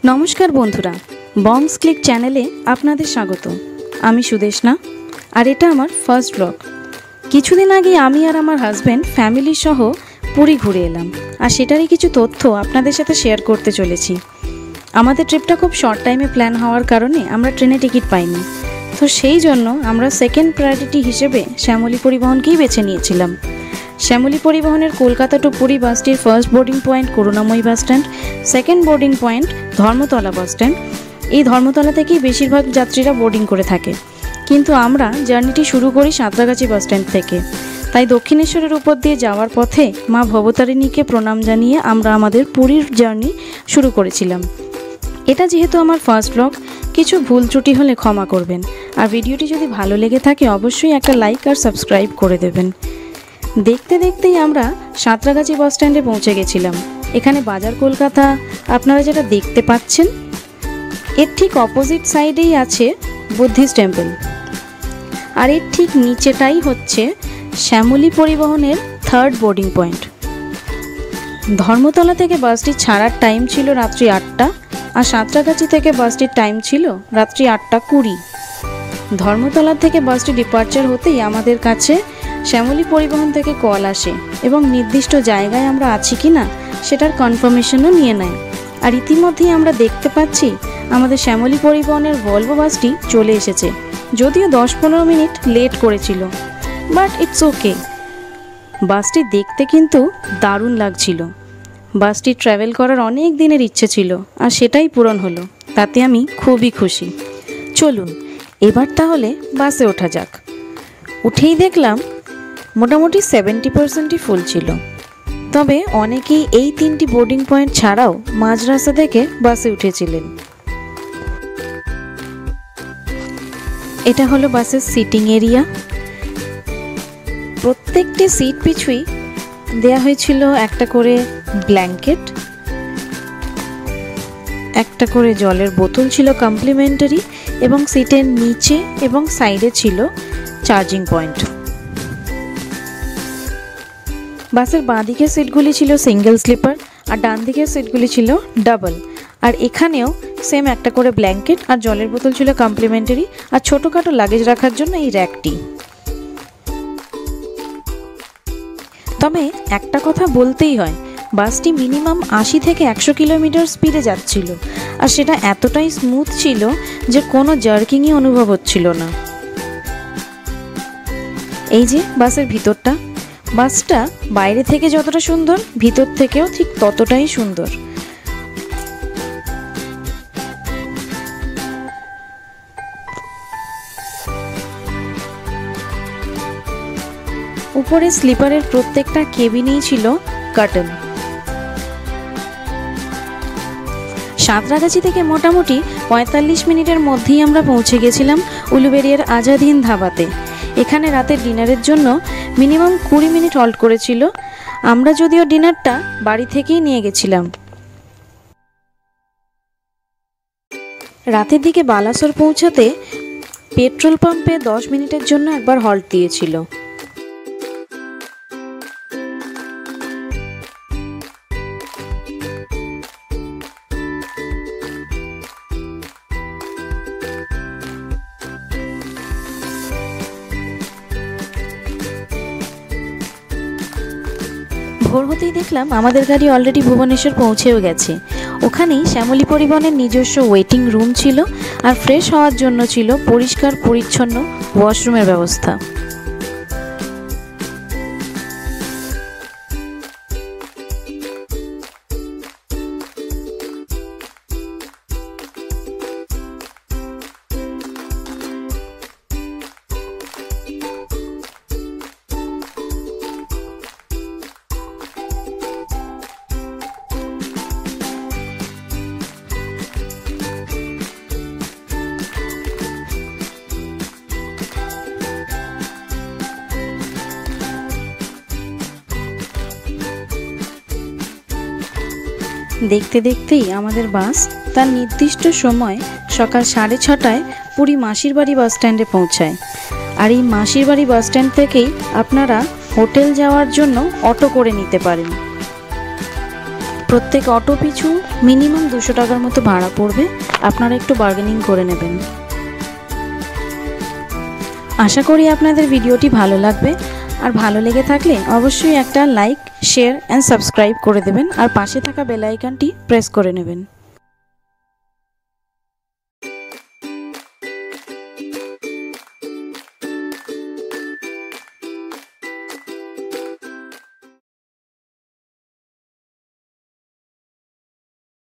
नमस्कार बंधुरा बंग्स क्लिक चैनेले आपनादेर स्वागत। आमी सुदेशना और एटा आमार फार्स्ट ब्लग। किछुदिन आगे आमी और आमार हाजबैंड फैमिली सह पुरी घुरे एलाम और सेटारই किछु तथ्य आपनादेर साथे शेयर करते चलेछि। आमादेर ट्रिपटा खूब शर्ट टाइमे प्लान हওয়ার कारणे आमरा ट्रेने टिकिट पाइনি, तो सेई जन्य आमरा सेकेंड प्रायोरिटी हिसेबे श्यामली परिवहनकेই बेছে নিয়েছিলাম। श्यामली परिवहनेर कलकाता टू पुरी बासटिर first boarding point Karunamoyee bus stand, second boarding point Dharmatala bus stand. এই ধর্মতলা থেকেই বেশিরভাগ যাত্রীরা বোর্ডিং করে থাকে, কিন্তু আমরা জার্নিটি শুরু করি সাঁতরাগাছি বাস স্ট্যান্ড থেকে। তাই দক্ষিণেশ্বরের উপর দিয়ে যাওয়ার পথে মা ভবতারিণীকে প্রণাম জানিয়ে আমরা আমাদের পুরীর জার্নি শুরু করেছিলাম। এটা যেহেতু আমার ফার্স্ট ব্লগ, কিছু ভুল ত্রুটি হলে ক্ষমা করবেন, আর ভিডিওটি যদি ভালো লেগে থাকে অবশ্যই একটা লাইক আর সাবস্ক্রাইব করে দেবেন। দেখতে দেখতেই আমরা সাঁতরাগাছি বাস স্ট্যান্ডে পৌঁছে গেছিলাম। এখানে বাজার কলকাতা আপনারা যেটা দেখতে পাচ্ছেন, এর ঠিক অপোজিট সাইডেই আছে বুদ্ধিস্ট টেম্পল, আর এর ঠিক নিচেটাই হচ্ছে শ্যামলী পরিবহনের থার্ড বোর্ডিং পয়েন্ট। ধর্মতলা থেকে বাসটি ছাড়ার টাইম ছিল রাত্রি 8টা, আর সাঁতরাগাছি থেকে বাসটির টাইম ছিল রাত্রি 8:20। ধর্মতলা থেকে বাসটি ডিপার্চার হতেই আমাদের কাছে শ্যামলী পরিবহন থেকে কল আসে এবং নির্দিষ্ট জায়গায় আমরা আছি কিনা সেটার কনফার্মেশনও নিয়ে নেয়। আর ইতিমধ্যেই আমরা দেখতে পাচ্ছি আমাদের শ্যামলী পরিবহনের ভলভো বাসটি চলে এসেছে, যদিও 10-15 মিনিট লেট করেছিল, বাট ইটস ওকে। বাসটি দেখতে কিন্তু দারুণ লাগছিল। বাসটি ট্রাভেল করার অনেক দিনের ইচ্ছে ছিল, আর সেটাই পূরণ হলো, তাতে আমি খুবই খুশি। চলুন এবার তাহলে বাসে ওঠা যাক। উঠেই দেখলাম মোটামুটি 70%ই ফুল ছিল, তবে অনেকেই এই 3টি বোর্ডিং পয়েন্ট ছাড়াও মাঝ রাস্তা থেকে বাসে উঠেছিলেন। এটা হলো বাসের সিটিং এরিয়া। প্রত্যেকটি সিট পিছুই দেয়া হয়েছিল একটা করে ব্ল্যাঙ্কেট, একটা করে জলের বোতল ছিল কমপ্লিমেন্টারি, এবং সিটের নিচে এবং সাইডে ছিল চার্জিং পয়েন্ট। বাসের বাঁ দিকের সিটগুলি ছিল সিঙ্গেল স্লিপার আর ডান দিকের সিটগুলি ছিল ডাবল, আর এখানেও সেম একটা করে ব্ল্যাঙ্কেট আর জলের বোতল ছিল কমপ্লিমেন্টারি, আর ছোটোখাটো লাগেজ রাখার জন্য এই র্যাকটি। তবে একটা কথা বলতেই হয়, বাসটি মিনিমাম 80 থেকে 100 কিলোমিটার স্পিডে যাচ্ছিল, আর সেটা এতটাই স্মুথ ছিল যে কোনো জার্কিংই অনুভব হচ্ছিল না। এই যে বাসের ভিতরটা, বাসটা বাইরে থেকে যতটা সুন্দর ভিতর থেকেও ঠিক ততটাই সুন্দর। উপরে স্লিপারের প্রত্যেকটা কেবিনেই ছিল কার্টেন। সাঁতরাগাছি থেকে মোটামুটি 45 মিনিটের মধ্যেই আমরা পৌঁছে গেছিলাম উলুবেড়িয়ার আজাদ হিন্দ ধাবাতে। এখানে রাতের ডিনারের জন্য মিনিমাম 20 মিনিট হল্ট করেছিল। আমরা যদিও ডিনারটা বাড়ি থেকেই নিয়ে গেছিলাম। রাতের দিকে বালাসোর পৌঁছাতে পেট্রোল পাম্পে 10 মিনিটের জন্য একবার হল্ট দিয়েছিল। ভোর হতেই দেখলাম আমাদের গাড়ি অলরেডি ভুবনেশ্বর পৌঁছেও গেছে। ওখানেই শ্যামলী পরিবহনের নিজস্ব ওয়েটিং রুম ছিল, আর ফ্রেশ হওয়ার জন্য ছিল পরিষ্কার পরিচ্ছন্ন ওয়াশরুমের ব্যবস্থা। দেখতে দেখতেই আমাদের বাস তার নির্দিষ্ট সময় সকাল 6:30টায় পুরী মাসির বাড়ি বাস স্ট্যান্ডে পৌঁছায়। আর এই মাসির বাড়ি বাস স্ট্যান্ড থেকেই আপনারা হোটেল যাওয়ার জন্য অটো করে নিতে পারেন। প্রত্যেক অটো পিছু মিনিমাম 200 টাকার মতো ভাড়া পড়বে, আপনারা একটু বার্গেনিং করে নেবেন। আশা করি আপনাদের ভিডিওটি ভালো লাগবে, আর ভালো লেগে থাকলে অবশ্যই একটা লাইক, শেয়ার অ্যান্ড সাবস্ক্রাইব করে দেবেন, আর পাশে থাকা বেল আইকনটি প্রেস করে নেবেন।